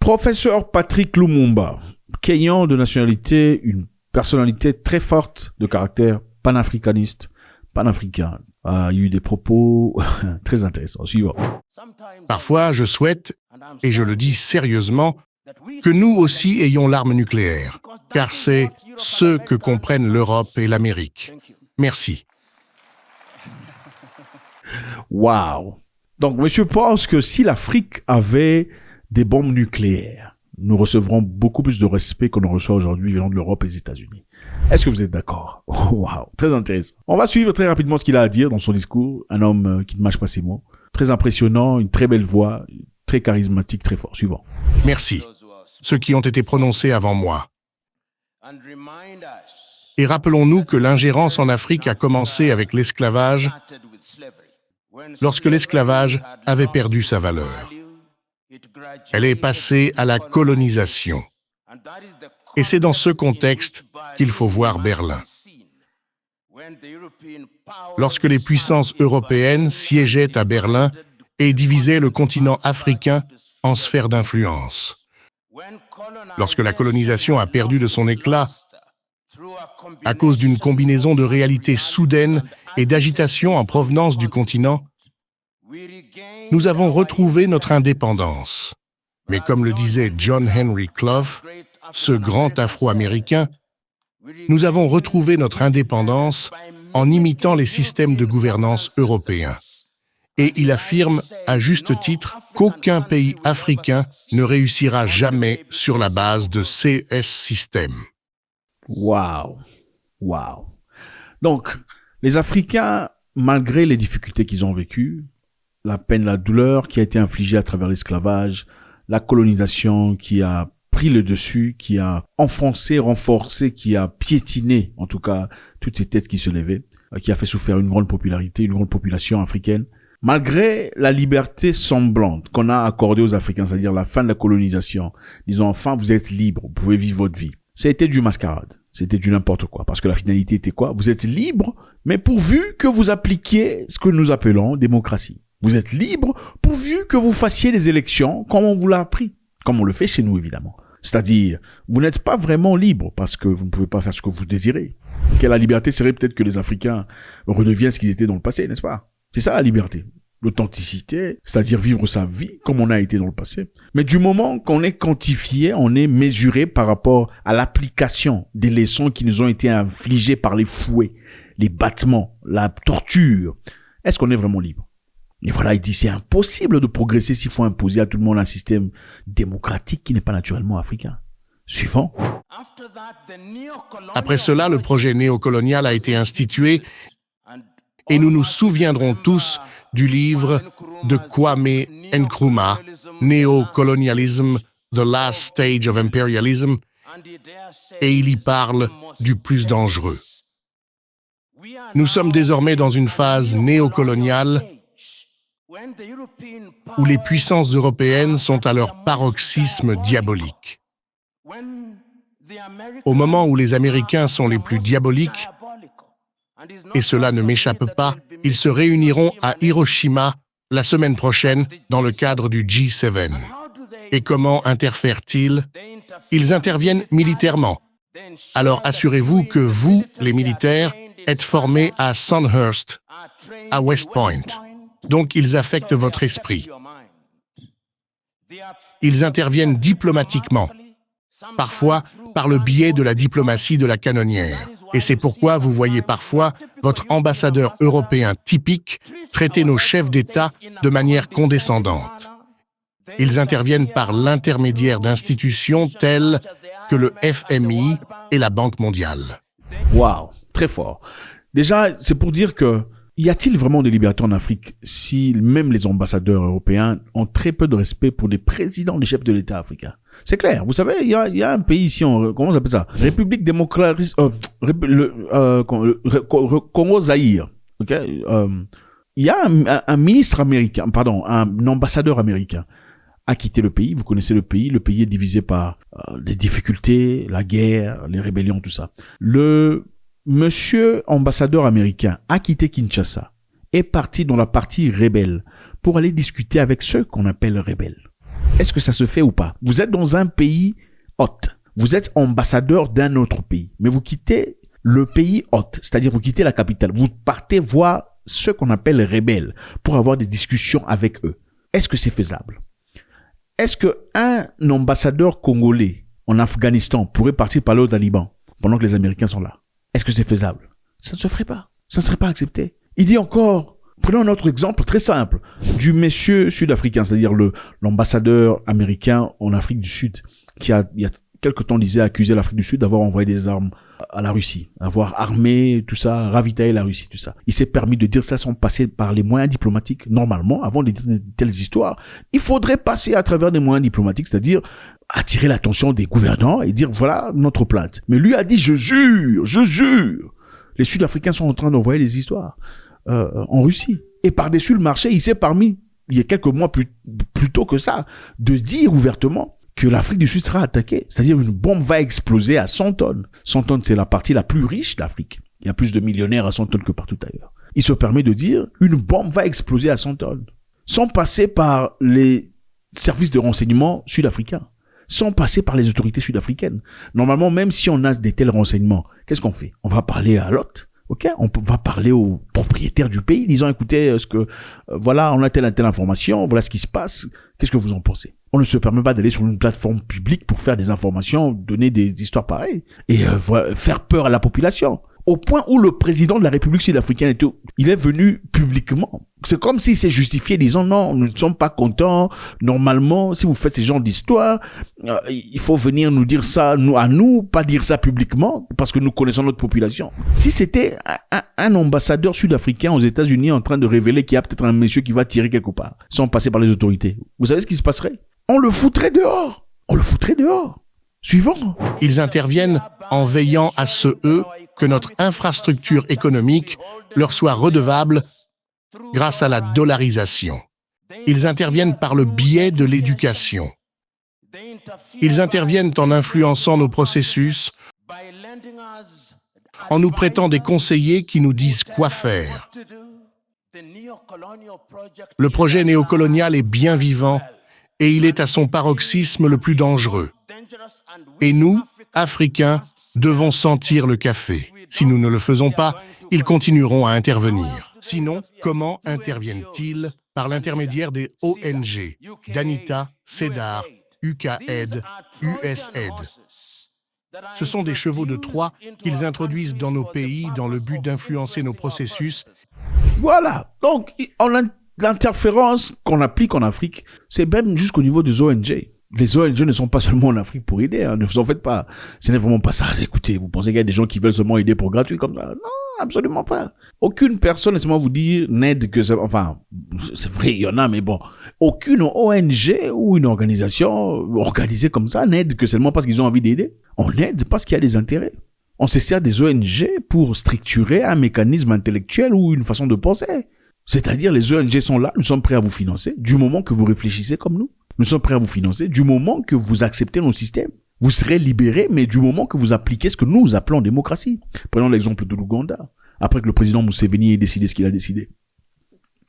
Professeur Patrick Lumumba, Kenyan de nationalité, une personnalité très forte de caractère panafricaniste, panafricain, a eu des propos très intéressants. Suivant. Parfois, je souhaite, et je le dis sérieusement, que nous aussi ayons l'arme nucléaire, car c'est ce que comprennent l'Europe et l'Amérique. Merci. Waouh! Donc, monsieur pense que si l'Afrique avait des bombes nucléaires, nous recevrons beaucoup plus de respect qu'on en reçoit aujourd'hui venant de l'Europe et des États-Unis. Est-ce que vous êtes d'accord? Waouh! Très intéressant. On va suivre très rapidement ce qu'il a à dire dans son discours. Un homme qui ne mâche pas ses mots. Très impressionnant, une très belle voix, très charismatique, très fort. Suivant. Merci, ceux qui ont été prononcés avant moi. Et rappelons-nous que l'ingérence en Afrique a commencé avec l'esclavage, lorsque l'esclavage avait perdu sa valeur. Elle est passée à la colonisation. Et c'est dans ce contexte qu'il faut voir Berlin. Lorsque les puissances européennes siégeaient à Berlin et divisaient le continent africain en sphères d'influence. Lorsque la colonisation a perdu de son éclat à cause d'une combinaison de réalités soudaines et d'agitations en provenance du continent, nous avons retrouvé notre indépendance. Mais comme le disait John Henry Clough, ce grand Afro-Américain, nous avons retrouvé notre indépendance en imitant les systèmes de gouvernance européens. Et il affirme, à juste titre, qu'aucun pays africain ne réussira jamais sur la base de ces systèmes. Waouh! Waouh! Donc, les Africains, malgré les difficultés qu'ils ont vécues, la peine, la douleur qui a été infligée à travers l'esclavage, la colonisation qui a pris le dessus, qui a enfoncé, renforcé, qui a piétiné, en tout cas, toutes ces têtes qui se levaient, qui a fait souffrir une grande popularité, une grande population africaine. Malgré la liberté semblante qu'on a accordée aux Africains, c'est-à-dire la fin de la colonisation, disons enfin, vous êtes libres, vous pouvez vivre votre vie. Ça a été du mascarade, c'était du n'importe quoi, parce que la finalité était quoi? Vous êtes libre, mais pourvu que vous appliquiez ce que nous appelons démocratie. Vous êtes libre pourvu que vous fassiez des élections comme on vous l'a appris, comme on le fait chez nous évidemment. C'est-à-dire, vous n'êtes pas vraiment libre parce que vous ne pouvez pas faire ce que vous désirez. Ok, la liberté serait peut-être que les Africains redeviennent ce qu'ils étaient dans le passé, n'est-ce pas? C'est ça la liberté. L'authenticité, c'est-à-dire vivre sa vie comme on a été dans le passé. Mais du moment qu'on est quantifié, on est mesuré par rapport à l'application des leçons qui nous ont été infligées par les fouets, les battements, la torture, est-ce qu'on est vraiment libre? Et voilà, il dit c'est impossible de progresser s'il faut imposer à tout le monde un système démocratique qui n'est pas naturellement africain. Suivant. Après cela, le projet néocolonial a été institué et nous nous souviendrons tous du livre de Kwame Nkrumah, Néocolonialism, The Last Stage of Imperialism, et il y parle du plus dangereux. Nous sommes désormais dans une phase néocoloniale où les puissances européennes sont à leur paroxysme diabolique. Au moment où les Américains sont les plus diaboliques, et cela ne m'échappe pas, ils se réuniront à Hiroshima la semaine prochaine dans le cadre du G7. Et comment interfèrent-ils? Ils interviennent militairement. Alors assurez-vous que vous, les militaires, êtes formés à Sandhurst, à West Point. Donc ils affectent votre esprit. Ils interviennent diplomatiquement, parfois par le biais de la diplomatie de la canonnière. Et c'est pourquoi vous voyez parfois votre ambassadeur européen typique traiter nos chefs d'État de manière condescendante. Ils interviennent par l'intermédiaire d'institutions telles que le FMI et la Banque mondiale. Waouh, très fort. Déjà, c'est pour dire que y a-t-il vraiment des libertés en Afrique si même les ambassadeurs européens ont très peu de respect pour des présidents, des chefs de l'État africains? C'est clair. Vous savez, il y a un pays ici, comment on appelle ça? République démocratique, Congo-Zaïre. Ok. Il y a un ministre américain, un ambassadeur américain a quitté le pays. Vous connaissez le pays. Le pays est divisé par les difficultés, la guerre, les rébellions, tout ça. Le monsieur ambassadeur américain a quitté Kinshasa, est parti dans la partie rebelle pour aller discuter avec ceux qu'on appelle rebelles. Est-ce que ça se fait ou pas? Vous êtes dans un pays hôte. Vous êtes ambassadeur d'un autre pays. Mais vous quittez le pays hôte. C'est-à-dire vous quittez la capitale. Vous partez voir ceux qu'on appelle les rebelles pour avoir des discussions avec eux. Est-ce que c'est faisable? Est-ce qu'un ambassadeur congolais en Afghanistan pourrait partir parler aux talibans pendant que les Américains sont là? Est-ce que c'est faisable? Ça ne se ferait pas. Ça ne serait pas accepté. Il dit encore, prenons un autre exemple très simple, du monsieur sud-africain, c'est-à-dire l'ambassadeur américain en Afrique du Sud, qui il y a quelque temps disait accuser l'Afrique du Sud d'avoir envoyé des armes à la Russie, avoir armé tout ça, ravitaillé la Russie, tout ça. Il s'est permis de dire ça sans passer par les moyens diplomatiques. Normalement, avant de dire de telles histoires, il faudrait passer à travers des moyens diplomatiques, c'est-à-dire attirer l'attention des gouvernants et dire voilà notre plainte. Mais lui a dit je jure. Les Sud-Africains sont en train d'envoyer des histoires en Russie. Et par-dessus le marché, il s'est permis, il y a quelques mois plus tôt que ça, de dire ouvertement que l'Afrique du Sud sera attaquée. C'est-à-dire une bombe va exploser à 100 tonnes. 100 tonnes, c'est la partie la plus riche d'Afrique. Il y a plus de millionnaires à 100 tonnes que partout ailleurs. Il se permet de dire une bombe va exploser à 100 tonnes. Sans passer par les services de renseignement sud-africains. Sans passer par les autorités sud-africaines. Normalement, même si on a des tels renseignements, qu'est-ce qu'on fait? On va parler à l'hôte. Ok, on va parler aux propriétaires du pays, disant écoutez, voilà, on a telle information, voilà ce qui se passe, qu'est-ce que vous en pensez? On ne se permet pas d'aller sur une plateforme publique pour faire des informations, donner des histoires pareilles et faire peur à la population. Au point où le président de la République sud-africaine il est venu publiquement. C'est comme s'il s'est justifié disant non, nous ne sommes pas contents. Normalement, si vous faites ce genre d'histoire, il faut venir nous dire ça à nous, pas dire ça publiquement parce que nous connaissons notre population. Si c'était un ambassadeur sud-africain aux États-Unis en train de révéler qu'il y a peut-être un monsieur qui va tirer quelque part sans passer par les autorités, vous savez ce qui se passerait? On le foutrait dehors. Suivant. Ils interviennent en veillant à ce, que notre infrastructure économique leur soit redevable grâce à la dollarisation. Ils interviennent par le biais de l'éducation. Ils interviennent en influençant nos processus, en nous prêtant des conseillers qui nous disent quoi faire. Le projet néocolonial est bien vivant et il est à son paroxysme le plus dangereux. Et nous, Africains, devons sentir le café. Si nous ne le faisons pas, ils continueront à intervenir. Sinon, comment interviennent-ils? Par l'intermédiaire des ONG, d'ANITA, CEDAR, UKAID, USAID. Ce sont des chevaux de Troie qu'ils introduisent dans nos pays dans le but d'influencer nos processus. Voilà. Donc, l'interférence qu'on applique en Afrique, c'est même jusqu'au niveau des ONG. Les ONG ne sont pas seulement en Afrique pour aider, hein. Ne vous en faites pas. Ce n'est vraiment pas ça. Écoutez, vous pensez qu'il y a des gens qui veulent seulement aider pour gratuit comme ça? Non, absolument pas. Aucune personne, laissez-moi vous dire, n'aide que ça. Enfin, c'est vrai, il y en a, mais bon. Aucune ONG ou une organisation organisée comme ça n'aide que seulement parce qu'ils ont envie d'aider. On aide parce qu'il y a des intérêts. On se sert des ONG pour structurer un mécanisme intellectuel ou une façon de penser. C'est-à-dire, les ONG sont là, nous sommes prêts à vous financer, du moment que vous réfléchissez comme nous. Nous sommes prêts à vous financer du moment que vous acceptez nos systèmes. Vous serez libérés, mais du moment que vous appliquez ce que nous appelons démocratie. Prenons l'exemple de l'Ouganda. Après que le président Museveni ait décidé ce qu'il a décidé,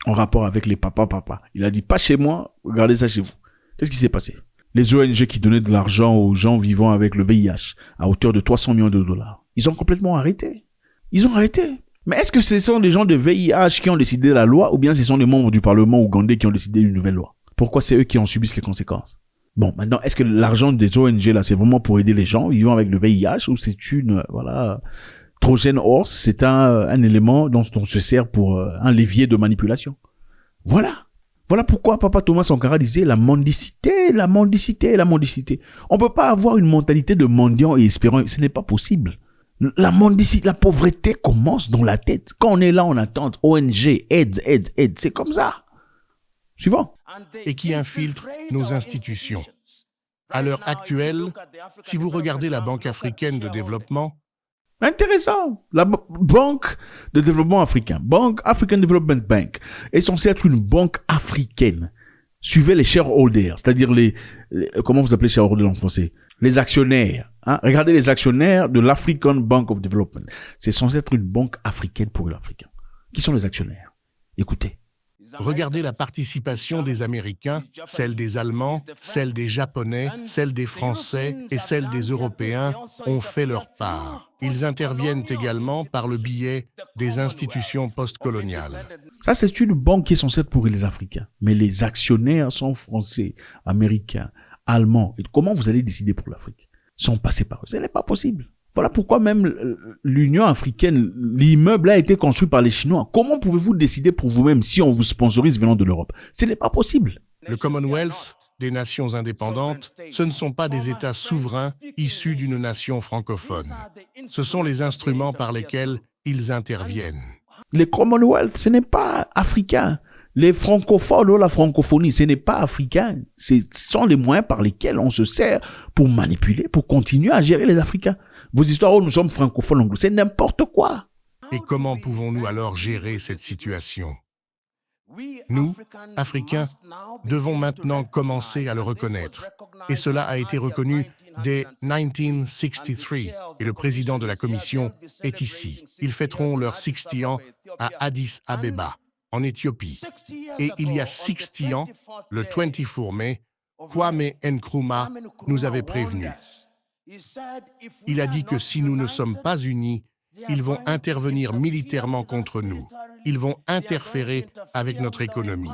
en rapport avec les papas. Il a dit, pas chez moi, regardez ça chez vous. Qu'est-ce qui s'est passé? Les ONG qui donnaient de l'argent aux gens vivant avec le VIH, à hauteur de 300 millions de dollars, ils ont complètement arrêté. Ils ont arrêté. Mais est-ce que ce sont des gens de VIH qui ont décidé la loi, ou bien ce sont des membres du Parlement ougandais qui ont décidé une nouvelle loi? Pourquoi c'est eux qui en subissent les conséquences? Bon, maintenant, est-ce que l'argent des ONG, là, c'est vraiment pour aider les gens vivant avec le VIH, ou c'est une, Trojan Horse, c'est un élément dont on se sert pour un levier de manipulation? Voilà. Voilà pourquoi Papa Thomas Sankara disait la mendicité. On peut pas avoir une mentalité de mendiant et espérant, ce n'est pas possible. La mendicité, la pauvreté commence dans la tête. Quand on est là en attente, ONG, aide, c'est comme ça. Suivant. Et qui infiltrent nos institutions. À l'heure actuelle, si vous regardez la Banque africaine de développement, intéressant. La Banque de développement africain, Bank African Development Bank, est censée être une banque africaine. Suivez les shareholders, c'est-à-dire les comment vous appelez shareholders en français? Les actionnaires. Hein? Regardez les actionnaires de l'African Bank of Development. C'est censé être une banque africaine pour l'Africain. Qui sont les actionnaires? Écoutez. Regardez la participation des Américains, celle des Allemands, celle des Japonais, celle des Français et celle des Européens ont fait leur part. Ils interviennent également par le biais des institutions postcoloniales. Ça, c'est une banque qui est censée être pour les Africains. Mais les actionnaires sont français, américains, allemands. Et comment vous allez décider pour l'Afrique? Ils sont passés par eux. Ce n'est pas possible. Voilà pourquoi même l'Union africaine, l'immeuble a été construit par les Chinois. Comment pouvez-vous décider pour vous-même si on vous sponsorise venant de l'Europe? Ce n'est pas possible. Le Commonwealth, des nations indépendantes, ce ne sont pas des États souverains issus d'une nation francophone. Ce sont les instruments par lesquels ils interviennent. Les Commonwealth, ce n'est pas africain. Les francophones ou la francophonie, ce n'est pas africain. Ce sont les moyens par lesquels on se sert pour manipuler, pour continuer à gérer les Africains. Vos histoires où nous sommes francophones anglo, c'est n'importe quoi. Et comment pouvons-nous alors gérer cette situation? Nous, Africains, devons maintenant commencer à le reconnaître. Et cela a été reconnu dès 1963. Et le président de la Commission est ici. Ils fêteront leurs 60 ans à Addis Abeba, en Éthiopie. Et il y a 60 ans, le 24 mai, Kwame Nkrumah nous avait prévenus. Il a dit que si nous ne sommes pas unis, ils vont intervenir militairement contre nous. Ils vont interférer avec notre économie.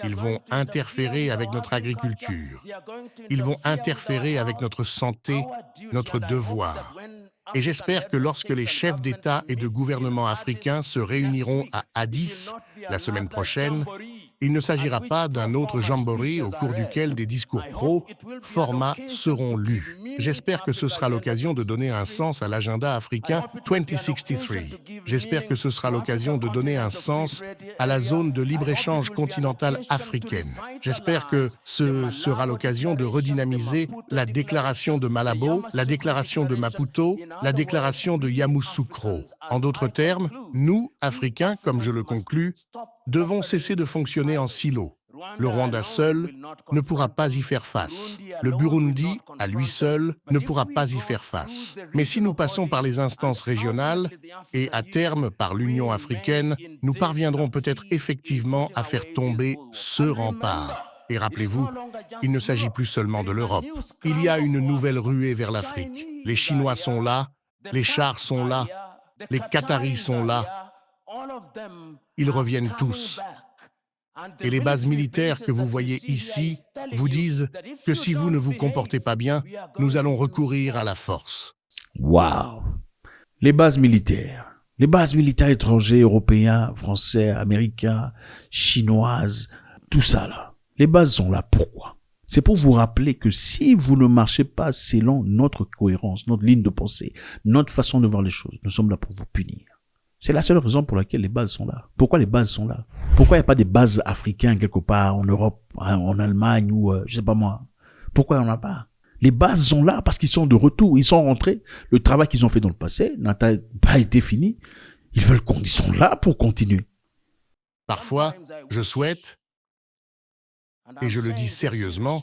Ils vont interférer avec notre agriculture. Ils vont interférer avec notre santé, notre devoir. Et j'espère que lorsque les chefs d'État et de gouvernement africains se réuniront à Addis la semaine prochaine, il ne s'agira pas d'un autre jamboree au cours duquel des discours pro-format seront lus. J'espère que ce sera l'occasion de donner un sens à l'agenda africain 2063. J'espère que ce sera l'occasion de donner un sens à la zone de libre-échange continentale africaine. J'espère que ce sera l'occasion de redynamiser la déclaration de Malabo, la déclaration de Maputo, la déclaration de Yamoussoukro. En d'autres termes, nous, Africains, comme je le conclus, devons cesser de fonctionner en silo. Le Rwanda seul ne pourra pas y faire face. Le Burundi, à lui seul, ne pourra pas y faire face. Mais si nous passons par les instances régionales et à terme par l'Union africaine, nous parviendrons peut-être effectivement à faire tomber ce rempart. Et rappelez-vous, il ne s'agit plus seulement de l'Europe. Il y a une nouvelle ruée vers l'Afrique. Les Chinois sont là, les chars sont là, les Qataris sont là. Ils reviennent tous. Et les bases militaires que vous voyez ici vous disent que si vous ne vous comportez pas bien, nous allons recourir à la force. Waouh! Les bases militaires étrangers, européens, français, américains, chinoises, tout ça là. Les bases sont là. Pourquoi? C'est pour vous rappeler que si vous ne marchez pas selon notre cohérence, notre ligne de pensée, notre façon de voir les choses, nous sommes là pour vous punir. C'est la seule raison pour laquelle les bases sont là. Pourquoi les bases sont là? Pourquoi il n'y a pas des bases africaines quelque part en Europe, en Allemagne ou je sais pas moi? Pourquoi il n'y en a pas? Les bases sont là parce qu'ils sont de retour. Ils sont rentrés. Le travail qu'ils ont fait dans le passé n'a pas été fini. Ils sont là pour continuer. Parfois, je souhaite, et je le dis sérieusement,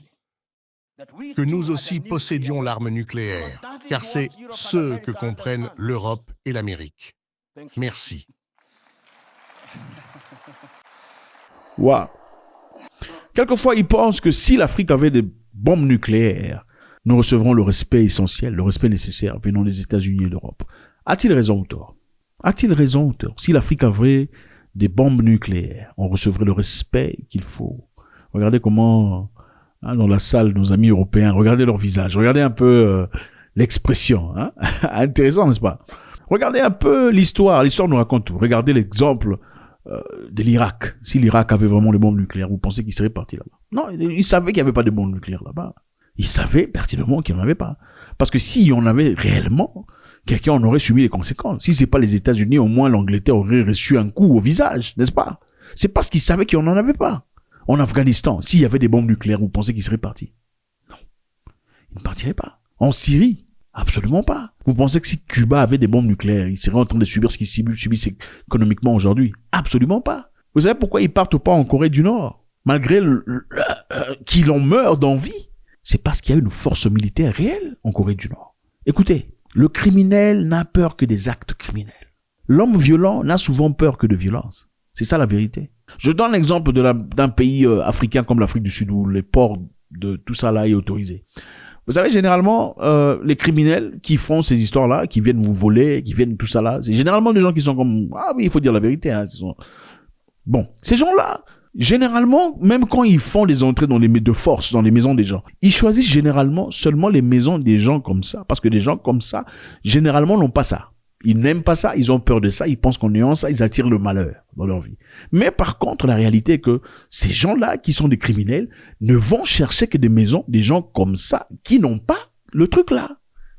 que nous aussi possédions l'arme nucléaire, car c'est ce que comprennent l'Europe et l'Amérique. Merci. Waouh. Quelquefois, ils pensent que si l'Afrique avait des bombes nucléaires, nous recevrons le respect essentiel, le respect nécessaire venant des États-Unis et d'Europe. A-t-il raison ou tort? A-t-il raison ou tort? Si l'Afrique avait des bombes nucléaires, on recevrait le respect qu'il faut. Regardez comment, dans la salle, nos amis européens, regardez leur visage, regardez un peu l'expression. Intéressant, n'est-ce pas? Regardez un peu l'histoire nous raconte tout. Regardez l'exemple de l'Irak. Si l'Irak avait vraiment des bombes nucléaires, vous pensez qu'il serait parti là-bas? Non, il savait qu'il n'y avait pas de bombes nucléaires là-bas. Il savait pertinemment qu'il n'y en avait pas. Parce que s'il y en avait réellement, quelqu'un en aurait subi les conséquences. Si c'est pas les États-Unis, au moins l'Angleterre aurait reçu un coup au visage, n'est-ce pas? C'est parce qu'il savait qu'il n'en avait pas. En Afghanistan, s'il y avait des bombes nucléaires, vous pensez qu'il serait parti? Non. Il ne partirait pas. En Syrie, absolument pas. Vous pensez que si Cuba avait des bombes nucléaires, il serait en train de subir ce qu'il subit économiquement aujourd'hui? Absolument pas. Vous savez pourquoi ils partent pas en Corée du Nord? Malgré qu'il en meurt d'envie? C'est parce qu'il y a une force militaire réelle en Corée du Nord. Écoutez, le criminel n'a peur que des actes criminels. L'homme violent n'a souvent peur que de violence. C'est ça la vérité. Je donne l'exemple d'un pays africain comme l'Afrique du Sud où les ports de tout ça là est autorisé. Vous savez, généralement, les criminels qui font ces histoires-là, qui viennent vous voler, qui viennent tout ça là, c'est généralement des gens qui sont comme, ah oui, il faut dire la vérité, hein. Bon, ces gens-là, généralement, même quand ils font des entrées de force dans les maisons des gens, ils choisissent généralement seulement les maisons des gens comme ça, parce que des gens comme ça, généralement, n'ont pas ça. Ils n'aiment pas ça, ils ont peur de ça, ils pensent qu'en ayant ça, ils attirent le malheur dans leur vie. Mais par contre, la réalité est que ces gens-là, qui sont des criminels, ne vont chercher que des maisons, des gens comme ça, qui n'ont pas le truc là.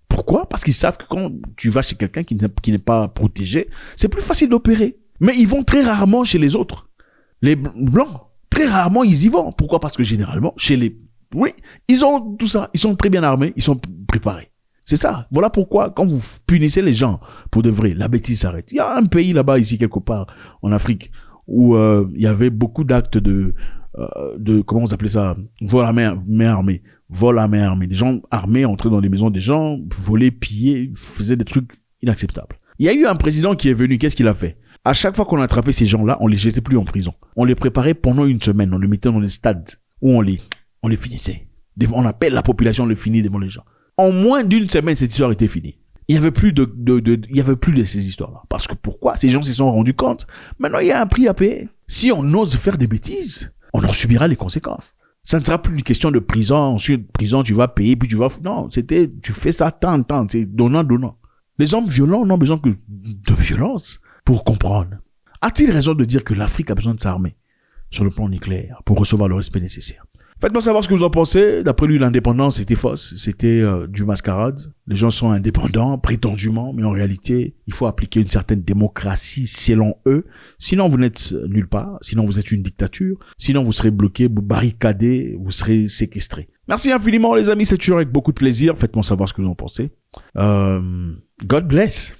Pourquoi? Parce qu'ils savent que quand tu vas chez quelqu'un qui n'est pas protégé, c'est plus facile d'opérer. Mais ils vont très rarement chez les autres. Les blancs, très rarement ils y vont. Pourquoi? Parce que généralement, oui, ils ont tout ça, ils sont très bien armés, ils sont préparés. C'est ça. Voilà pourquoi, quand vous punissez les gens, pour de vrai, la bêtise s'arrête. Il y a un pays là-bas, ici, quelque part, en Afrique, où il y avait beaucoup d'actes de comment vous appelez ça? Vol à main armée. Vol à main armée. Des gens armés entraient dans les maisons des gens, volaient, pillaient, faisaient des trucs inacceptables. Il y a eu un président qui est venu, qu'est-ce qu'il a fait? À chaque fois qu'on attrapait ces gens-là, on les jetait plus en prison. On les préparait pendant une semaine, on les mettait dans les stades, où on les finissait. On appelle la population, on les finit devant les gens. En moins d'une semaine, cette histoire était finie. Il y avait plus de ces histoires-là. Parce que pourquoi? Ces gens s'y sont rendus compte. Maintenant, il y a un prix à payer. Si on ose faire des bêtises, on en subira les conséquences. Ça ne sera plus une question de prison. Ensuite, prison, tu vas payer, puis tu vas... Non, tu fais ça tant. C'est donnant. Les hommes violents n'ont besoin que de violence pour comprendre. A-t-il raison de dire que l'Afrique a besoin de s'armer sur le plan nucléaire pour recevoir le respect nécessaire? Faites-moi savoir ce que vous en pensez. D'après lui, l'indépendance, c'était fausse. C'était du mascarade. Les gens sont indépendants, prétendument, mais en réalité, il faut appliquer une certaine démocratie selon eux. Sinon, vous n'êtes nulle part. Sinon, vous êtes une dictature. Sinon, vous serez bloqué, vous barricadé, vous serez séquestré. Merci infiniment, les amis. C'est toujours avec beaucoup de plaisir. Faites-moi savoir ce que vous en pensez. God bless.